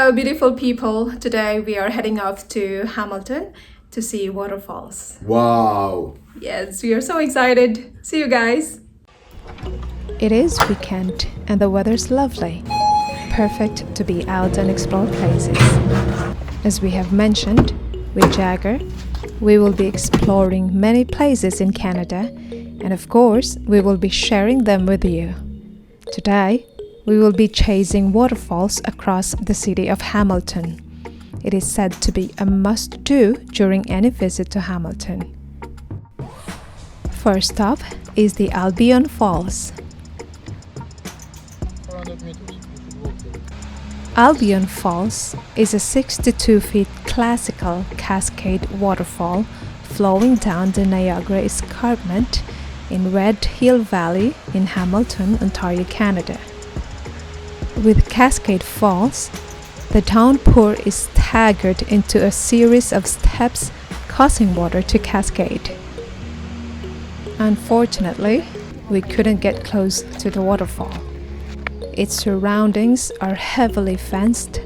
Hello, beautiful people. Today we are heading off to Hamilton to see waterfalls. Wow! Yes, we are so excited. See you guys. It is weekend and the weather's lovely. Perfect to be out and explore places. As we have mentioned, with Jagger, we will be exploring many places in Canada, and of course, we will be sharing them with you. Today, we will be chasing waterfalls across the city of Hamilton. It is said to be a must-do during any visit to Hamilton. First up is the Albion Falls. Albion Falls is a 62 feet classical cascade waterfall flowing down the Niagara Escarpment in Red Hill Valley in Hamilton, Ontario, Canada. With Cascade Falls, the downpour is staggered into a series of steps causing water to cascade. Unfortunately, we couldn't get close to the waterfall. Its surroundings are heavily fenced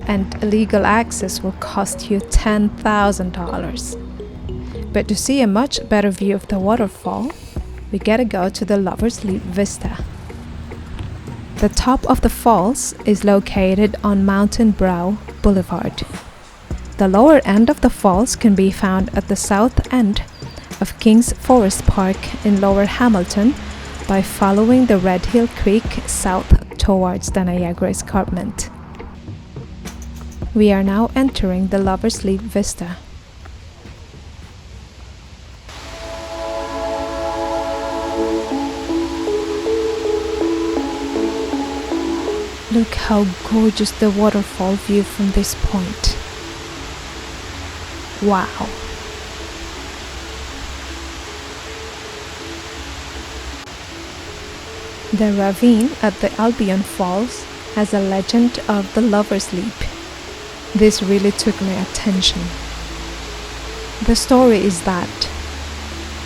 and illegal access will cost you $10,000. But to see a much better view of the waterfall, we gotta go to the Lover's Leap Vista. The top of the falls is located on Mountain Brow Boulevard. The lower end of the falls can be found at the south end of Kings Forest Park in Lower Hamilton by following the Red Hill Creek south towards the Niagara Escarpment. We are now entering the Lover's Leap Vista. Look how gorgeous the waterfall view from this point. Wow! The ravine at the Albion Falls has a legend of the Lover's Leap. This really took my attention. The story is that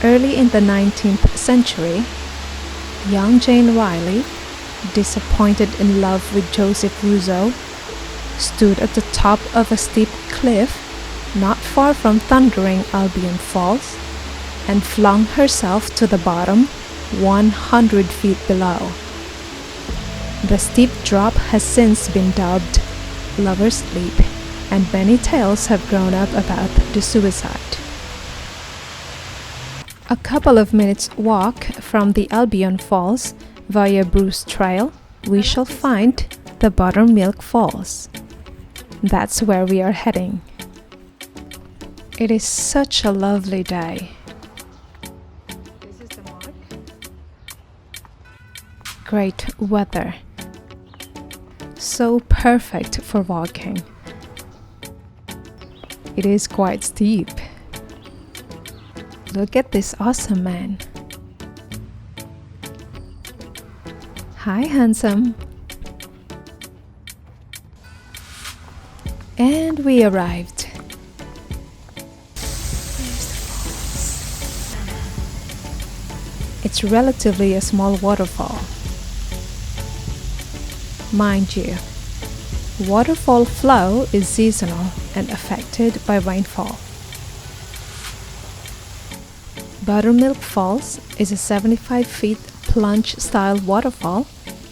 early in the 19th century, young Jane Riley, disappointed in love with Joseph Rousseau, stood at the top of a steep cliff not far from thundering Albion Falls and flung herself to the bottom 100 feet below. The steep drop has since been dubbed Lover's Leap, and many tales have grown up about the suicide. A couple of minutes walk from the Albion Falls via Bruce Trail, we shall find the Buttermilk Falls. That's where we are heading. It is such a lovely day. This is the mark. Great weather. So perfect for walking. It is quite steep. Look at this awesome man. Hi, handsome. And we arrived. It's relatively a small waterfall. Mind you, waterfall flow is seasonal and affected by rainfall. Buttermilk Falls is a 75 feet plunge-style waterfall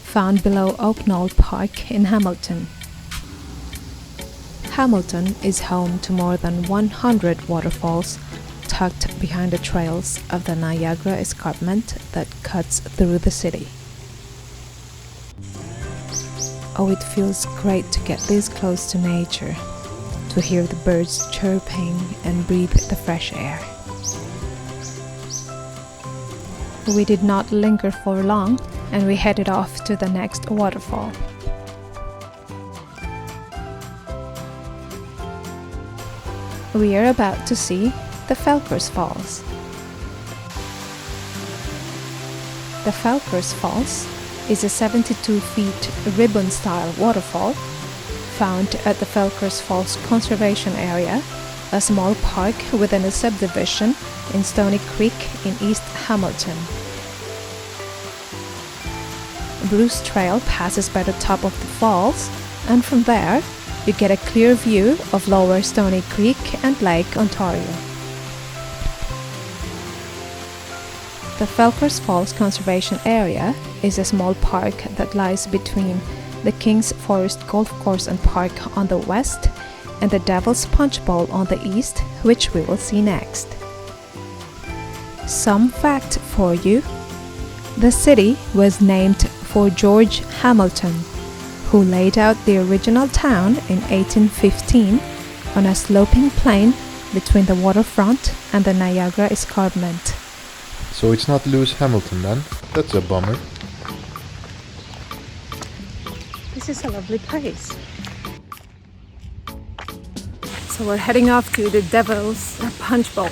found below Oak Knoll Park in Hamilton. Hamilton is home to more than 100 waterfalls tucked behind the trails of the Niagara Escarpment that cuts through the city. Oh, it feels great to get this close to nature, to hear the birds chirping and breathe the fresh air. we did not linger for long and we headed off to the next waterfall. We are about to see the Falls. The Falls is a 72 feet ribbon-style waterfall found at the Falls Conservation Area, a small park within a subdivision in Stony Creek in East Hamilton. Bruce Trail passes by the top of the falls, and from there you get a clear view of Lower Stony Creek and Lake Ontario. The Falls Conservation Area is a small park that lies between the King's Forest Golf Course and Park on the west and the sPunchBowl on the east, which we will see next. Some fact for you: the city was named for George Hamilton, who laid out the original town in 1815 on a sloping plain between the waterfront and the Niagara Escarpment. So it's not Lewis Hamilton then? That's a bummer. This is a lovely place. So we're heading off to the Devil's Punch Bowl.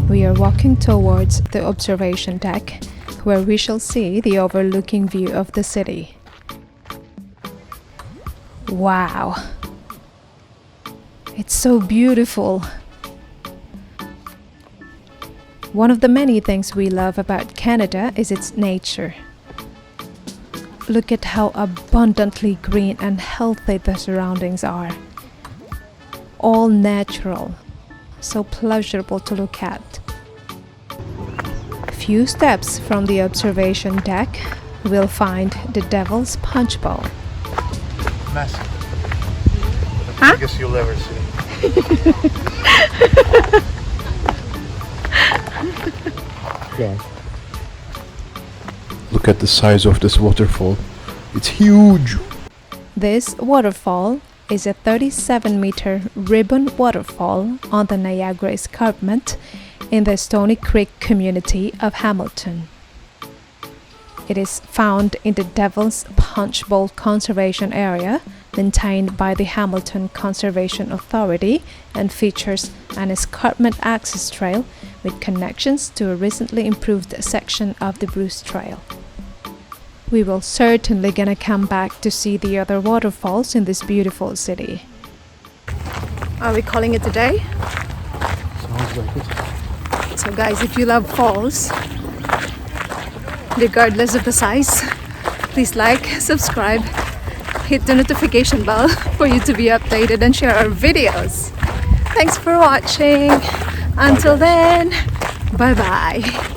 We are walking towards the observation deck, where we shall see the overlooking view of the city. Wow! It's so beautiful! One of the many things we love about Canada is its nature. Look at how abundantly green and healthy the surroundings are. All natural, so pleasurable to look at. A few steps from the observation deck, we'll find the Devil's Punch Bowl. Massive. The Huh? biggest you'll ever see. Yeah. Look at the size of this waterfall. It's huge! This waterfall is a 37-meter ribbon waterfall on the Niagara Escarpment in the Stony Creek community of Hamilton. It is found in the Devil's Punch Bowl Conservation Area, maintained by the Hamilton Conservation Authority, and features an escarpment access trail with connections to a recently improved section of the Bruce Trail. We will certainly gonna come back to see the other waterfalls in this beautiful city. Are we calling it a day? Sounds like it. So guys, if you love falls, regardless of the size, please like, subscribe, hit the notification bell for you to be updated and share our videos. Thanks for watching. Until then, bye bye.